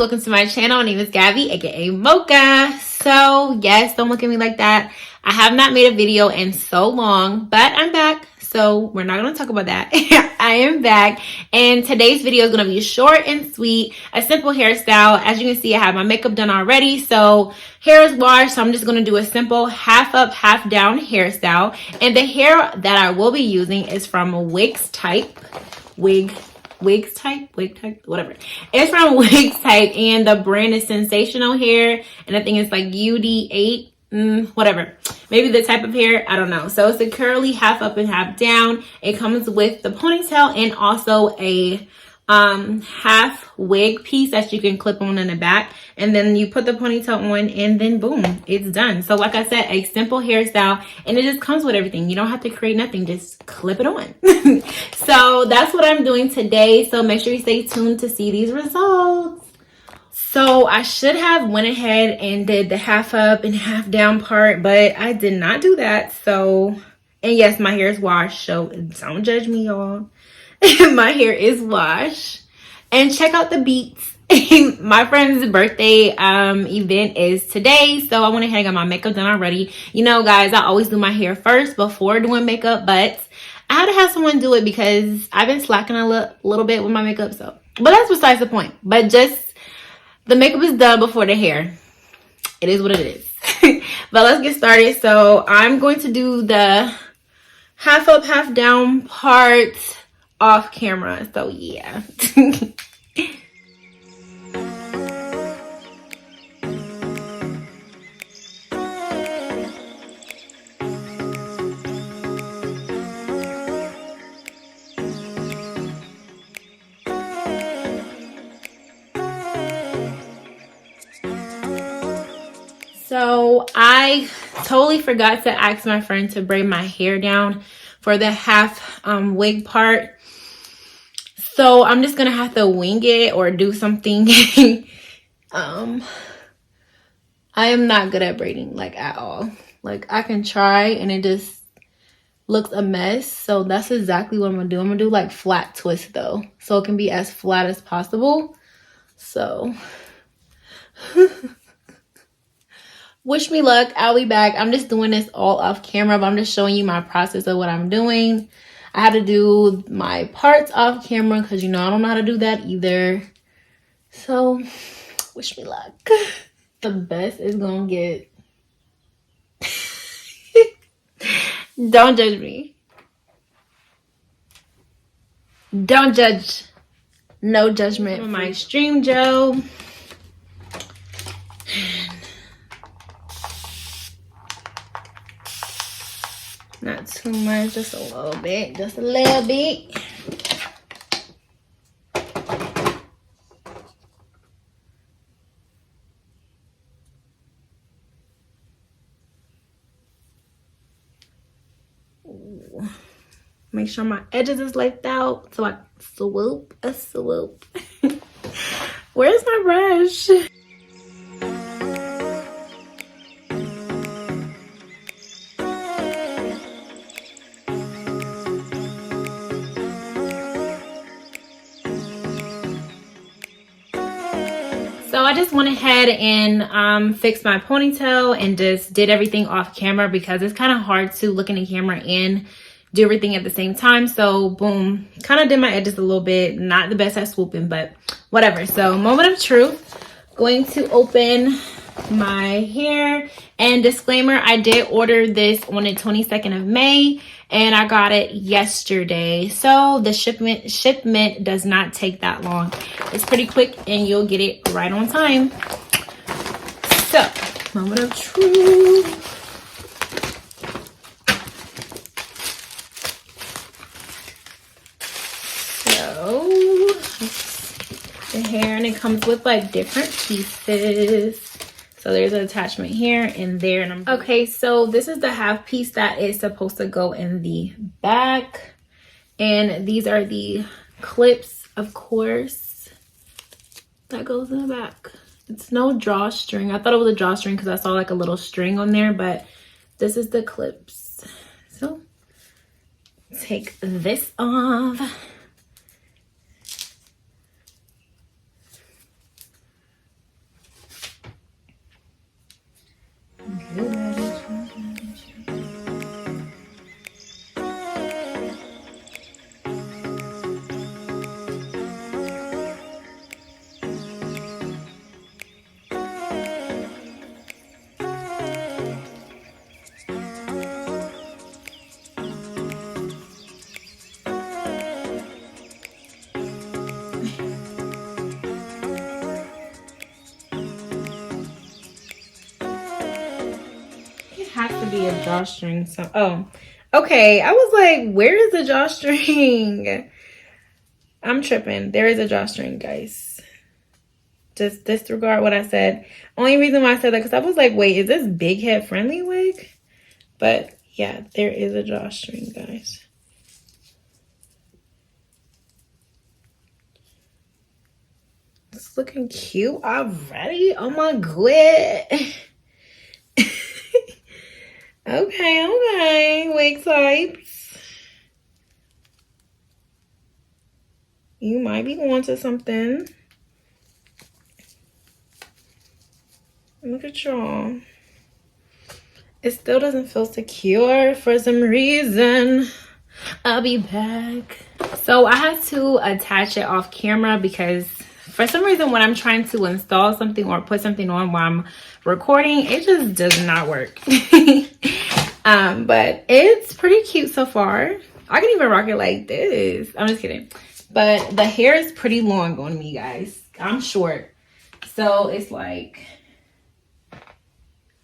welcome to my channel. My name is Gabby, aka Mocha. So yes, don't look at me like that. I have not made a video in so long, but I'm back. So we're not going to talk about that. I am back, and today's video is going to be short and sweet, a simple hairstyle. As you can see, I have my makeup done already, so hair is washed, so I'm just going to do a simple half up, half down hairstyle. And the hair that I will be using is from Wigs Type, whatever. It's from Wigs Type, and the brand is Sensational Hair, and I think it's like UD8. Whatever, maybe the type of hair, I don't know. So it's a curly half up and half down. It comes with the ponytail and also a half wig piece that you can clip on in the back, and then you put the ponytail on, and then boom, it's done. So like I said, a simple hairstyle, and it just comes with everything. You don't have to create nothing, just clip it on. So that's what I'm doing today, so make sure you stay tuned to see these results. So I should have went ahead and did the half up and half down part, but I did not do that. So, and yes, my hair is washed, so don't judge me, y'all. My hair is washed. And check out the beats. My friend's birthday event is today, so I went ahead and got my makeup done already. You know, guys, I always do my hair first before doing makeup, but I had to have someone do it because I've been slacking a little bit with my makeup. So, but that's besides the point. But just the makeup is done before the hair. It is what it is. But let's get started. So I'm going to do the half up, half down part off camera. So yeah. So I totally forgot to ask my friend to braid my hair down for the half wig part. So I'm just gonna have to wing it or do something. I am not good at braiding, like, at all. Like, I can try and it just looks a mess. So that's exactly what I'm gonna do. I'm gonna do like flat twist though, so it can be as flat as possible. So wish me luck. I'll be back. I'm just doing this all off camera, but I'm just showing you my process of what I'm doing. I had to do my parts off camera because, you know, I don't know how to do that either. So wish me luck. The best is gonna get. Don't judge me. Don't judge. No judgment. My Extreme Gel. Not too much, just a little bit. Just a little bit. Ooh. Make sure my edges is left out so I swoop a swoop. Where's my brush? So I just went ahead and fixed my ponytail and just did everything off camera because it's kind of hard to look in the camera and do everything at the same time. So boom, kind of did my edges a little bit. Not the best at swooping, but whatever. So moment of truth. Going to open my hair, and disclaimer, I did order this on the 22nd of May and I got it yesterday, so the shipment does not take that long. It's pretty quick and you'll get it right on time. So moment of truth. So the hair, and it comes with like different pieces. So there's an attachment here and there. And okay, so this is the half piece that is supposed to go in the back. And these are the clips, of course, that goes in the back. It's no drawstring. I thought it was a drawstring because I saw like a little string on there, but this is the clips. So take this off. Has to be a drawstring. So, oh, okay. I was like, where is the drawstring? I'm tripping. There is a drawstring, guys. Just disregard what I said. Only reason why I said that because I was like, wait, is this big head friendly wig? But yeah, there is a drawstring, guys. It's looking cute already. Oh my god. Okay, wig types. You might be going to something. Look at y'all. It still doesn't feel secure for some reason. I'll be back. So I had to attach it off camera because for some reason when I'm trying to install something or put something on while I'm recording, it just does not work. But it's pretty cute so far. I can even rock it like this. I'm just kidding. But the hair is pretty long on me, guys. I'm short. So it's like...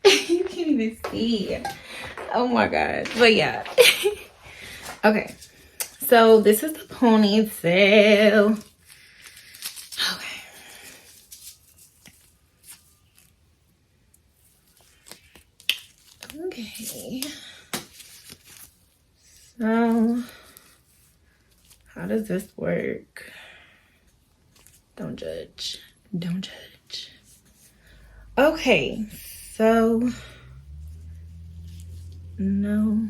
you can't even see. Oh my god. But yeah. Okay. So this is the ponytail. Okay. Okay. So how does this work? Don't judge. Don't judge. Okay. So no.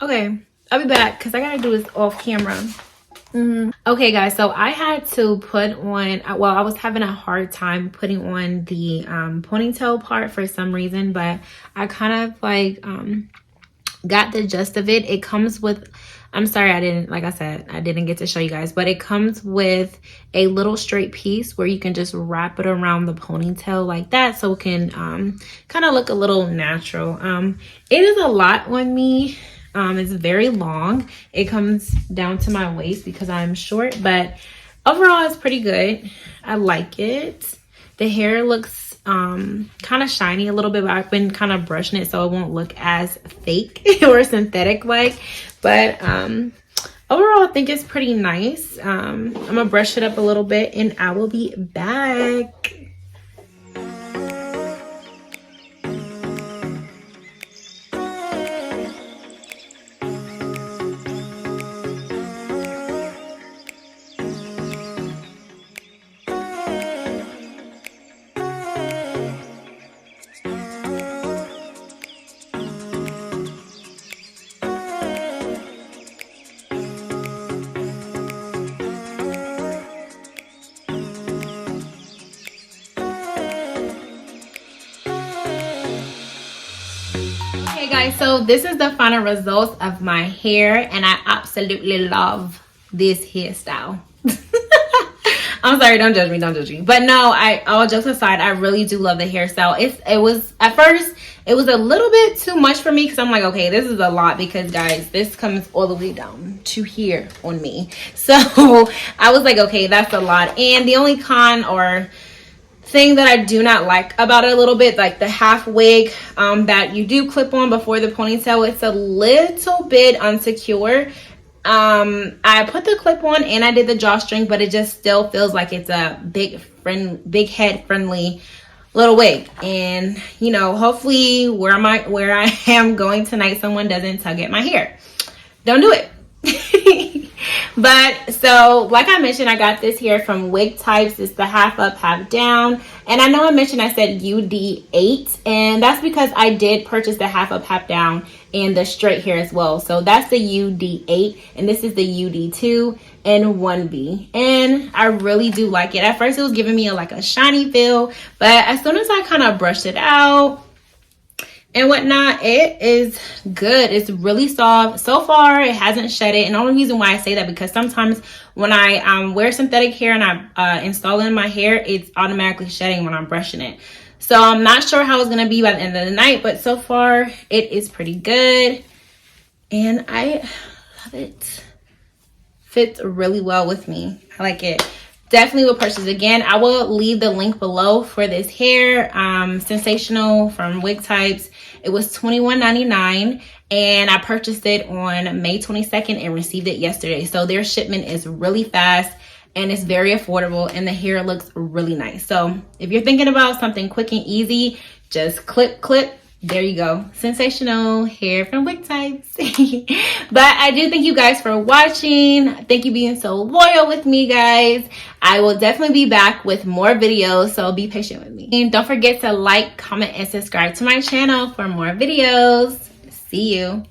Okay, I'll be back because I gotta do this off camera. Okay guys, so I had to put on, well, I was having a hard time putting on the ponytail part for some reason, but I kind of like got the gist of it. It comes with, I'm sorry I didn't, like I said, I didn't get to show you guys, but it comes with a little straight piece where you can just wrap it around the ponytail like that so it can kind of look a little natural. It is a lot on me. It's very long. It comes down to my waist because I'm short, but overall it's pretty good. I like it. The hair looks kind of shiny a little bit, but I've been kind of brushing it so it won't look as fake or synthetic like. But overall I think it's pretty nice. I'm gonna brush it up a little bit and I will be back. Guys, so this is the final results of my hair, and I absolutely love this hairstyle. I'm sorry, don't judge me, don't judge me. But no, all jokes aside, I really do love the hairstyle. It was, at first, it was a little bit too much for me because I'm like, okay, this is a lot because, guys, this comes all the way down to here on me. So I was like, okay, that's a lot. And the only con or thing that I do not like about it a little bit, like the half wig that you do clip on before the ponytail, it's a little bit insecure. I put the clip on and I did the drawstring, but it just still feels like it's a big head friendly little wig. And you know, hopefully where I am going tonight, someone doesn't tug at my hair. Don't do it. But so like I mentioned, I got this here from Wig Types. It's the half up, half down. And I know I mentioned I said UD8, and that's because I did purchase the half up, half down and the straight hair as well. So that's the UD8 and this is the UD2 and 1B. And I really do like it. At first it was giving me like a shiny feel, but as soon as I kind of brushed it out and whatnot, it is good. It's really soft. So far, it hasn't shedded. And the only reason why I say that, because sometimes when I wear synthetic hair and I install it in my hair, it's automatically shedding when I'm brushing it. So I'm not sure how it's going to be by the end of the night, but so far, it is pretty good. And I love it. Fits really well with me. I like it. Definitely will purchase again. I will leave the link below for this hair. Sensational from Wig Types. It was $21.99 and I purchased it on May 22nd and received it yesterday. So their shipment is really fast and it's very affordable and the hair looks really nice. So if you're thinking about something quick and easy, just clip. There you go. Sensational hair from Wig Types. But I do thank you guys for watching. Thank you for being so loyal with me, guys. I will definitely be back with more videos, so be patient with me. And don't forget to like, comment, and subscribe to my channel for more videos. See you.